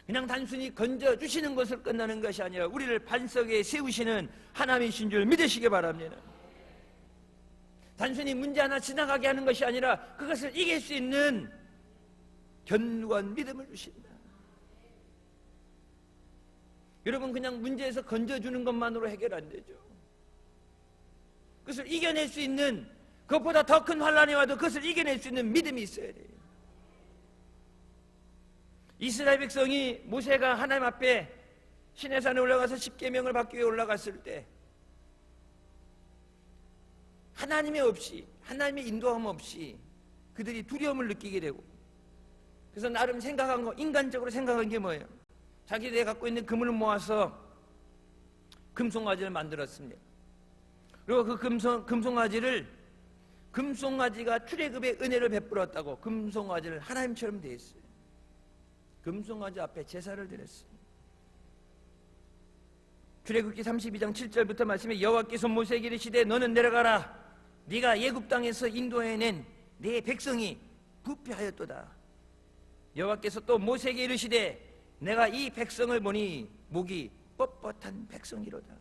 그냥 단순히 건져주시는 것을 끝나는 것이 아니라 우리를 반석에 세우시는 하나님이신 줄 믿으시기 바랍니다. 단순히 문제 하나 지나가게 하는 것이 아니라 그것을 이길 수 있는 견고한 믿음을 주신다. 여러분, 그냥 문제에서 건져주는 것만으로 해결 안 되죠. 그것을 이겨낼 수 있는, 그것보다 더 큰 환난이 와도 그것을 이겨낼 수 있는 믿음이 있어야 돼요. 이스라엘 백성이 모세가 하나님 앞에 시내산에 올라가서 십계명을 받기 위해 올라갔을 때 하나님의 인도함 없이 그들이 두려움을 느끼게 되고, 그래서 나름 생각한 거, 인간적으로 생각한 게 뭐예요? 자기들이 갖고 있는 금을 모아서 금송아지를 만들었습니다. 그리고 그 금송아지가 출애굽의 은혜를 베풀었다고 금송아지를 하나님처럼 대했어요. 금송아지 앞에 제사를 드렸어요. 출애굽기 32장 7절부터 말씀에 여호와께서 모세에게 이르시되 너는 내려가라. 네가 애굽 땅에서 인도해낸 네 백성이 부패하였도다. 여호와께서 또 모세에게 이르시되 내가 이 백성을 보니 목이 뻣뻣한 백성이로다.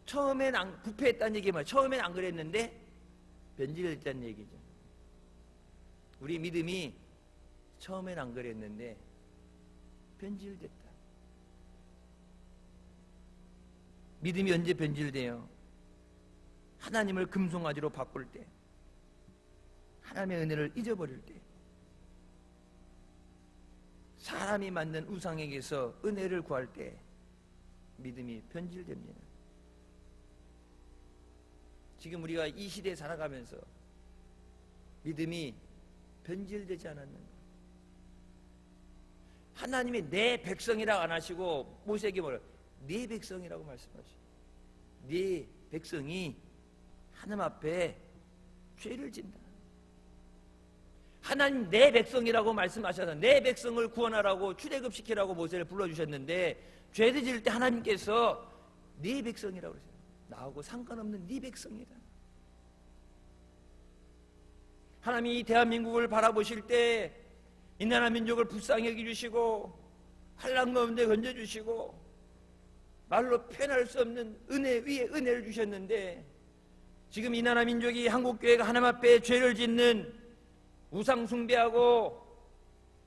처음엔 부패했다는 얘기 뭐야? 처음엔 안 그랬는데 변질됐다는 얘기죠. 우리 믿음이 처음엔 안 그랬는데 변질됐다. 믿음이 언제 변질돼요? 하나님을 금송아지로 바꿀 때, 하나님의 은혜를 잊어버릴 때, 사람이 만든 우상에게서 은혜를 구할 때 믿음이 변질됩니다. 지금 우리가 이 시대에 살아가면서 믿음이 변질되지 않았는가? 하나님이 내 백성이라고 안 하시고 모세에게 뭐라? 네 백성이라고 말씀하시죠. 네 백성이 하나님 앞에 죄를 진다. 하나님 내 백성이라고 말씀하셔서 내 백성을 구원하라고 출애굽시키라고 모세를 불러주셨는데, 죄를 지을 때 하나님께서 네 백성이라고 그러세요. 나하고 상관없는 네 백성이다. 하나님이 이 대한민국을 바라보실 때 이 나라 민족을 불쌍히 여겨주시고 환난 가운데 건져주시고 말로 표현할 수 없는 은혜 위에 은혜를 주셨는데, 지금 이 나라 민족이 한국교회가 하나님 앞에 죄를 짓는, 우상 숭배하고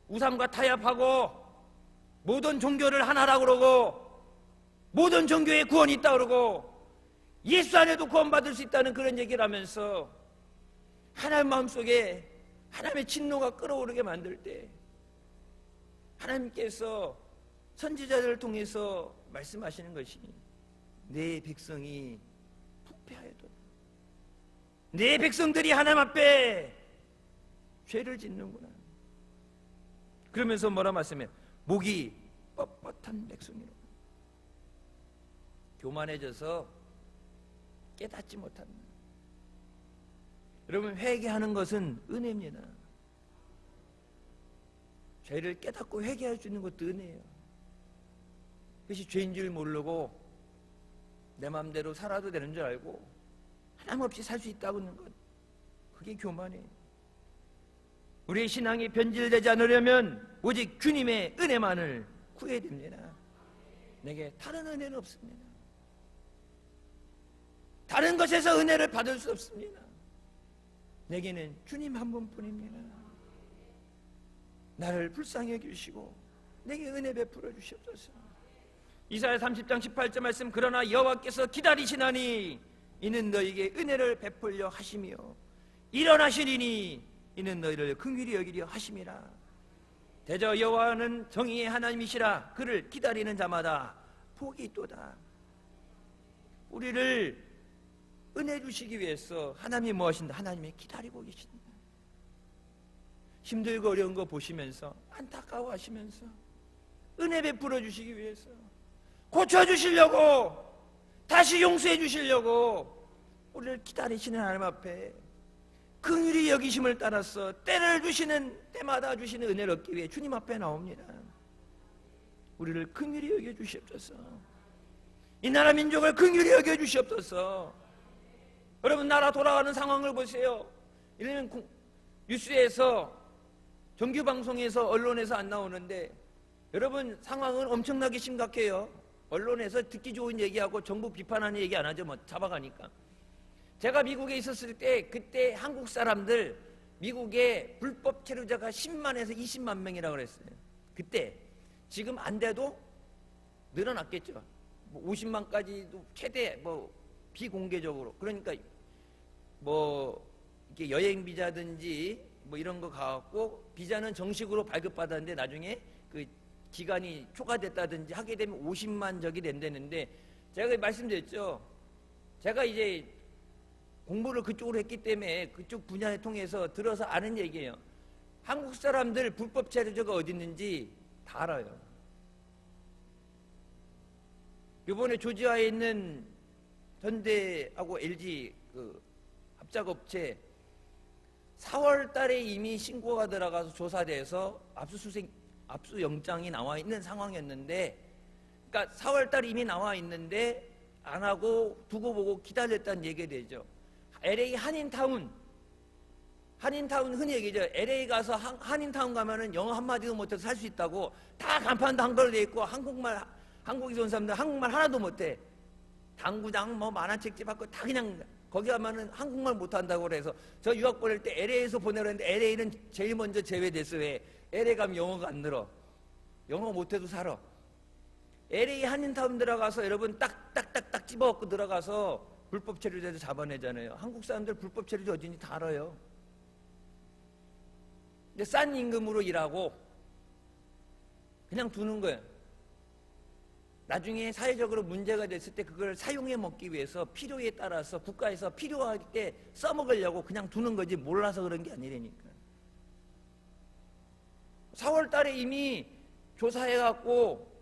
우상과 타협하고 모든 종교를 하나라고 그러고 모든 종교에 구원이 있다고 그러고 예수 안에도 구원받을 수 있다는 그런 얘기를 하면서 하나님 마음속에 하나님의 진노가 끓어오르게 만들 때 하나님께서 선지자들을 통해서 말씀하시는 것이 내 백성이 부패하여도, 내 백성들이 하나님 앞에 죄를 짓는구나. 그러면서 뭐라 말씀해요? 목이 뻣뻣한 백성이로, 교만해져서 깨닫지 못한다. 여러분, 회개하는 것은 은혜입니다. 죄를 깨닫고 회개할 수 있는 것도 은혜예요. 그것이 죄인 줄 모르고 내 마음대로 살아도 되는 줄 알고 하나님 없이 살 수 있다고 하는 것, 그게 교만이에요. 우리의 신앙이 변질되지 않으려면 오직 주님의 은혜만을 구해야 됩니다. 내게 다른 은혜는 없습니다. 다른 것에서 은혜를 받을 수 없습니다. 내게는 주님 한 분뿐입니다. 나를 불쌍히 여기시고 내게 은혜 베풀어 주시옵소서. 이사야 30장 18절 말씀, 그러나 여호와께서 기다리시나니 이는 너희에게 은혜를 베풀려 하시며 일어나시리니 이는 너희를 긍휼히 여기려 하심이라. 대저 여호와는 정의의 하나님이시라. 그를 기다리는 자마다 복이 있도다. 우리를 은혜 주시기 위해서 하나님이 뭐 하신다? 하나님이 기다리고 계신다. 힘들고 어려운 거 보시면서 안타까워 하시면서 은혜 베풀어 주시기 위해서, 고쳐주시려고, 다시 용서해 주시려고 우리를 기다리시는 하나님 앞에 긍휼히 여기심을 따라서 때를 주시는 때마다 주시는 은혜를 얻기 위해 주님 앞에 나옵니다. 우리를 긍휼히 여겨주시옵소서. 이 나라 민족을 긍휼히 여겨주시옵소서. 여러분, 나라 돌아가는 상황을 보세요. 이러면 뉴스에서, 정규방송에서, 언론에서 안 나오는데 여러분, 상황은 엄청나게 심각해요. 언론에서 듣기 좋은 얘기하고 정부 비판하는 얘기 안 하죠. 뭐 잡아가니까. 제가 미국에 있었을 때 그때 한국 사람들, 미국에 불법 체류자가 10만에서 20만 명이라고 그랬어요. 그때. 지금 안 돼도 늘어났겠죠. 뭐 50만까지도 최대, 뭐 비공개적으로. 그러니까 뭐 이렇게 여행 비자든지 뭐 이런 거 가갖고 비자는 정식으로 발급받았는데 나중에 그 기간이 초과됐다든지 하게 되면 50만 적이 된다는데, 제가 말씀드렸죠. 제가 이제 공부를 그쪽으로 했기 때문에 그쪽 분야에 통해서 들어서 아는 얘기예요. 한국 사람들 불법 체류자가 어디 있는지 다 알아요. 이번에 조지아에 있는 현대하고 LG 그 합작업체 4월 달에 이미 신고가 들어가서 조사돼서 압수영장이 나와 있는 상황이었는데, 그러니까 4월 달에 이미 나와 있는데 안 하고 두고 보고 기다렸다는 얘기가 되죠. LA 한인타운 흔히 얘기죠. LA 가서 한인타운 가면은 영어 한마디도 못해서 살 수 있다고. 다 간판도 한글로 돼 있고 한국에서 온 사람들 한국말 하나도 못해. 당구장 뭐 만화책집 하고 다 그냥 거기 가면은 한국말 못한다고 그래서 저 유학 보낼 때 LA에서 보내려 했는데 LA는 제일 먼저 제외됐어. 왜? LA 가면 영어가 안 늘어. 영어 못해도 살아. LA 한인타운 들어가서 여러분 딱딱딱딱 집어갖고 들어가서 불법 체류자들 잡아내잖아요. 한국 사람들 불법 체류자 어딘지 다 알아요. 근데 싼 임금으로 일하고 그냥 두는 거예요. 나중에 사회적으로 문제가 됐을 때 그걸 사용해 먹기 위해서 필요에 따라서 국가에서 필요할 때 써먹으려고 그냥 두는 거지, 몰라서 그런 게 아니라니까. 4월 달에 이미 조사해갖고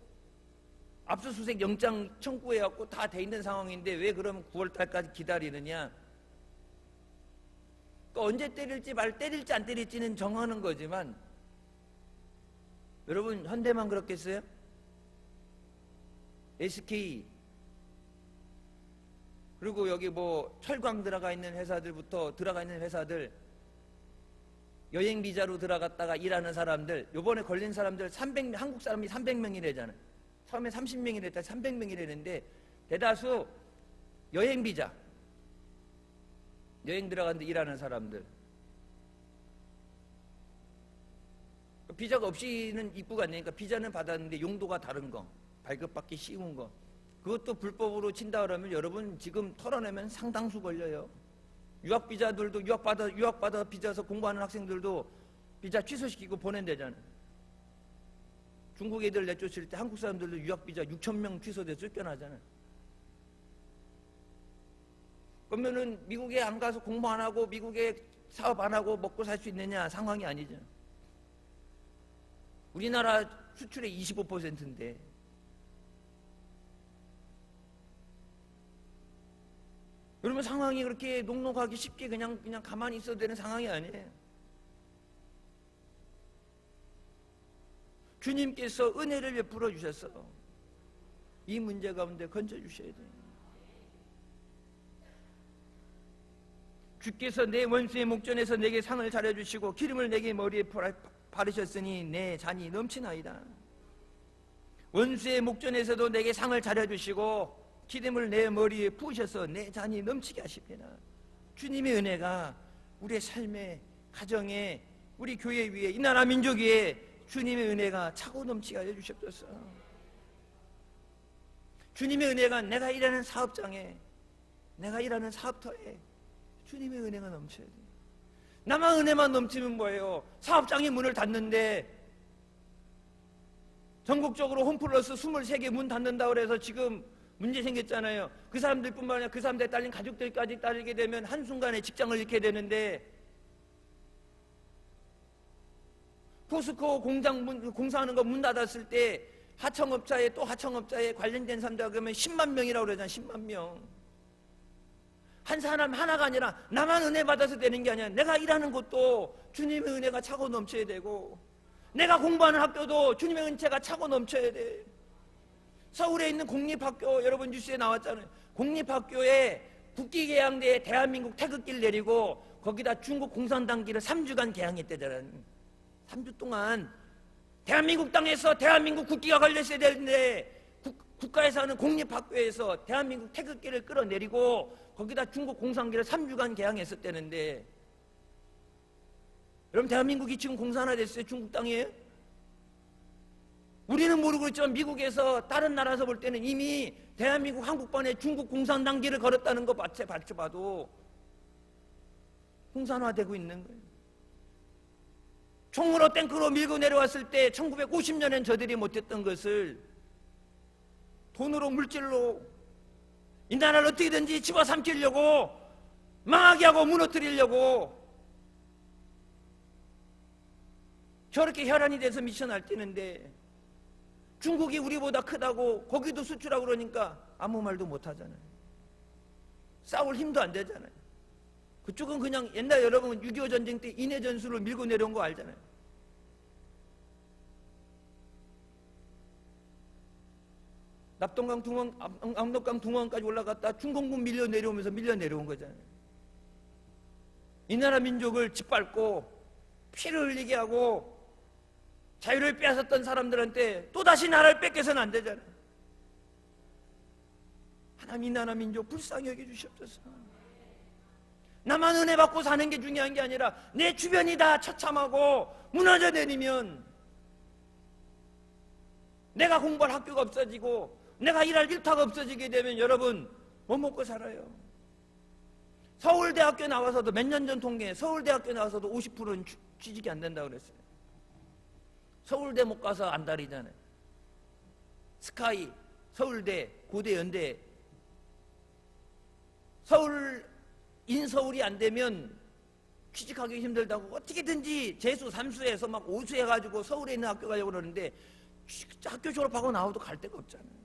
압수수색 영장 청구해갖고 다 돼 있는 상황인데 왜 그러면 9월 달까지 기다리느냐. 그러니까 언제 때릴지 안 때릴지는 정하는 거지만, 여러분 현대만 그렇겠어요? SK 그리고 여기 뭐 철강 들어가 있는 회사들, 여행 비자로 들어갔다가 일하는 사람들, 요번에 걸린 사람들 300명, 한국 사람이 300명이래잖아요. 처음에 30명이랬다 300명이랬는데 대다수 여행 비자, 여행 들어갔는데 일하는 사람들. 비자가 없이는 입국가 안 되니까 비자는 받았는데 용도가 다른 거, 발급받기 쉬운 거, 그것도 불법으로 친다 그러면 여러분 지금 털어내면 상당수 걸려요. 유학비자들도 유학받아 비자서 공부하는 학생들도 비자 취소시키고 보낸대잖아요. 중국 애들 내쫓을 때 한국 사람들도 유학비자 6,000명 취소돼서 쫓겨나잖아요. 그러면은 미국에 안 가서 공부 안 하고 미국에 사업 안 하고 먹고 살 수 있느냐? 상황이 아니죠. 우리나라 수출의 25%인데 여러분 상황이 그렇게 녹록하기 쉽게 그냥 가만히 있어도 되는 상황이 아니에요. 주님께서 은혜를 베풀어 주셔서 이 문제 가운데 건져 주셔야 돼요. 주께서 내 원수의 목전에서 내게 상을 차려주시고 기름을 내게 머리에 바르셨으니 내 잔이 넘치나이다. 원수의 목전에서도 내게 상을 차려주시고 기름을 내 머리에 부으셔서 내 잔이 넘치게 하십니다. 주님의 은혜가 우리의 삶에, 가정에, 우리 교회 위에, 이 나라 민족 위에 주님의 은혜가 차고 넘치게 하여 주시옵소서. 주님의 은혜가 내가 일하는 사업장에, 내가 일하는 사업터에 주님의 은혜가 넘쳐야 돼요. 나만 은혜만 넘치면 뭐예요? 사업장이 문을 닫는데 전국적으로 홈플러스 23개 문 닫는다고 그래서 지금 문제 생겼잖아요. 그 사람들뿐만 아니라 그 사람들에 딸린 가족들까지 따르게 되면 한순간에 직장을 잃게 되는데, 포스코 공사하는 거 문 닫았을 때 하청업자에 관련된 사람들 그러면 10만 명이라고 그러잖아요. 10만 명. 한 사람 하나가 아니라 나만 은혜 받아서 되는 게 아니라 내가 일하는 곳도 주님의 은혜가 차고 넘쳐야 되고, 내가 공부하는 학교도 주님의 은혜가 차고 넘쳐야 돼. 서울에 있는 공립학교, 여러분 뉴스에 나왔잖아요. 공립학교에 국기개항대에 대한민국 태극기를 내리고 거기다 중국 공산당기를 3주간 개항했대잖아요. 3주 동안 대한민국 땅에서 대한민국 국기가 걸렸어야 되는데 국가에서 하는 공립학교에서 대한민국 태극기를 끌어내리고 거기다 중국 공산기를 3주간 개항했었다는데, 여러분 대한민국이 지금 공산화됐어요? 중국 땅이에요? 우리는 모르고 있지만 미국에서 다른 나라에서 볼 때는 이미 대한민국 한국반에 중국 공산당기를 걸었다는 거 봐도 공산화되고 있는 거예요. 총으로 탱크로 밀고 내려왔을 때 1950년엔 저들이 못했던 것을 돈으로 물질로 이 나라를 어떻게든지 집어삼키려고 망하게 하고 무너뜨리려고 저렇게 혈안이 돼서 미쳐 날뛰는데, 중국이 우리보다 크다고 거기도 수출하고 그러니까 아무 말도 못 하잖아요. 싸울 힘도 안 되잖아요. 그쪽은 그냥 옛날 여러분 6.25 전쟁 때 인해 전술을 밀고 내려온 거 알잖아요. 납동강 압록강 둥원까지 올라갔다 중공군 밀려 내려온 거잖아요. 이 나라 민족을 짓밟고 피를 흘리게 하고 자유를 빼앗았던 사람들한테 또다시 나라를 뺏겨서는 안 되잖아요. 하나님 이 나라 민족 불쌍히 여겨주시옵소서. 나만 은혜 받고 사는 게 중요한 게 아니라 내 주변이 다 처참하고 무너져 내리면 내가 공부할 학교가 없어지고 내가 일할 일터가 없어지게 되면 여러분 뭐 먹고 살아요? 서울대학교 나와서도 몇 년 전 통계에 서울대학교 나와서도 50%는 취직이 안 된다고 그랬어요. 서울대 못 가서 안달이잖아요. 스카이, 서울대, 고대, 연대. 인서울이 안 되면 취직하기 힘들다고 어떻게든지 재수, 삼수해서 막 오수해가지고 서울에 있는 학교 가려고 그러는데 학교 졸업하고 나와도 갈 데가 없잖아요.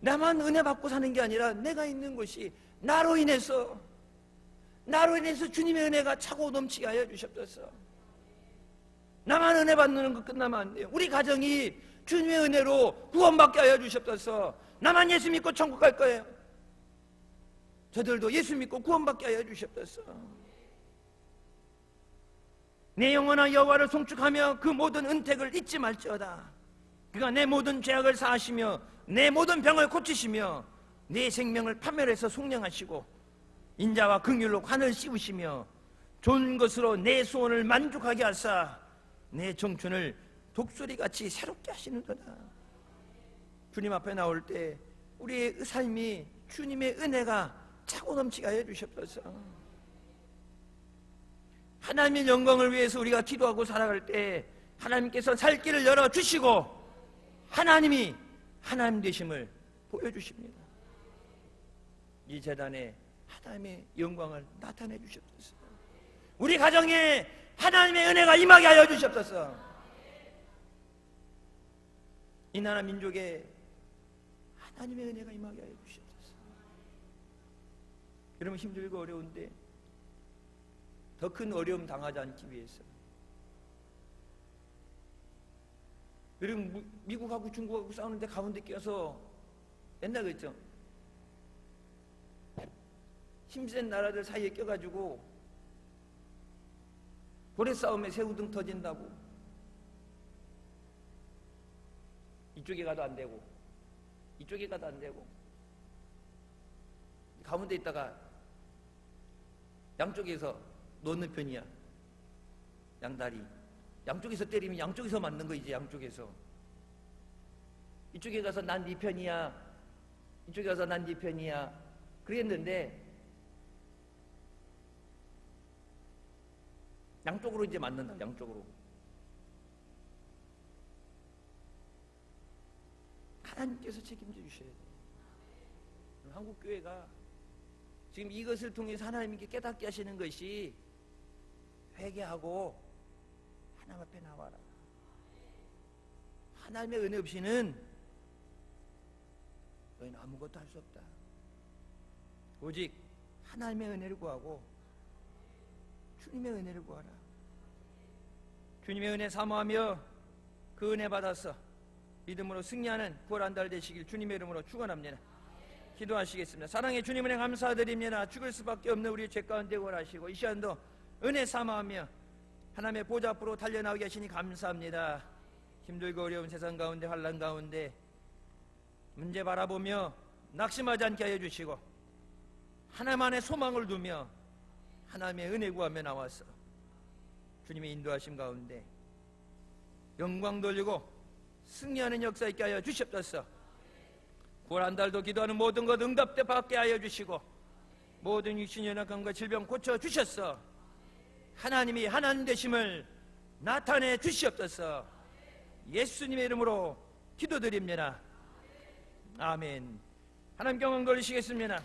나만 은혜 받고 사는 게 아니라 내가 있는 곳이 나로 인해서 주님의 은혜가 차고 넘치게 하여 주시옵소서. 나만 은혜 받는 거 끝나면 안 돼요. 우리 가정이 주님의 은혜로 구원받게 하여 주시옵소서. 나만 예수 믿고 천국 갈 거예요. 저들도 예수 믿고 구원받게 하여 주시옵소서. 내 영혼아 여호와를 송축하며 그 모든 은택을 잊지 말지어다. 그가 내 모든 죄악을 사하시며 내 모든 병을 고치시며 내 생명을 파멸해서 속량하시고 인자와 긍휼로 관을 씌우시며 좋은 것으로 내 소원을 만족하게 하사 내 청춘을 독수리같이 새롭게 하시는도다. 주님 앞에 나올 때 우리의 삶이 주님의 은혜가 차고 넘치게 하여 주시옵소서. 하나님의 영광을 위해서 우리가 기도하고 살아갈 때 하나님께서 살 길을 열어주시고 하나님이 하나님 되심을 보여주십니다. 이 재단에 하나님의 영광을 나타내 주시옵소서. 우리 가정에 하나님의 은혜가 임하게 하여 주시옵소서. 이 나라 민족에 하나님의 은혜가 임하게 하여 주시옵소서. 여러분 힘들고 어려운데 더 큰 어려움 당하지 않기 위해서 여러분 미국하고 중국하고 싸우는데 가운데 껴서 옛날 그랬죠. 힘센 나라들 사이에 껴가지고 고래 싸움에 새우등 터진다고 이쪽에 가도 안 되고 이쪽에 가도 안 되고 가운데 있다가 양쪽에서 놓는 편이야. 양다리 양쪽에서 때리면 양쪽에서 맞는 거. 이제 양쪽에서 이쪽에 가서 난 네 편이야, 이쪽에 가서 난 네 편이야 그랬는데 양쪽으로 이제 맞는다. 양쪽으로. 하나님께서 책임져 주셔야 돼요. 한국교회가 지금 이것을 통해서 하나님께 깨닫게 하시는 것이 회개하고 하나님 앞에 나와라. 하나님의 은혜 없이는 너희는 아무것도 할 수 없다. 오직 하나님의 은혜를 구하고 주님의 은혜를 구하라. 주님의 은혜 사모하며 그 은혜 받아서 믿음으로 승리하는 구원 한 달 되시길 주님의 이름으로 축원합니다. 기도하시겠습니다. 사랑의 주님 은혜 감사드립니다. 죽을 수밖에 없는 우리 죄 가운데 원하시고 이 시간도 은혜 사모하며 하나님의 보좌 앞으로 달려나오게 하시니 감사합니다. 힘들고 어려운 세상 가운데 환난 가운데 문제 바라보며 낙심하지 않게 하여 주시고 하나님 안에 소망을 두며 하나님의 은혜 구하며 나와서 주님의 인도하심 가운데 영광 돌리고 승리하는 역사 있게 하여 주시옵소서. 구원 한 달도 기도하는 모든 것 응답대 받게 하여 주시고 모든 육신의 연약함과 질병 고쳐 주셨어. 하나님이 하나님 되심을 나타내 주시옵소서. 예수님의 이름으로 기도드립니다. 아멘. 하나님 경영 돌리시겠습니다.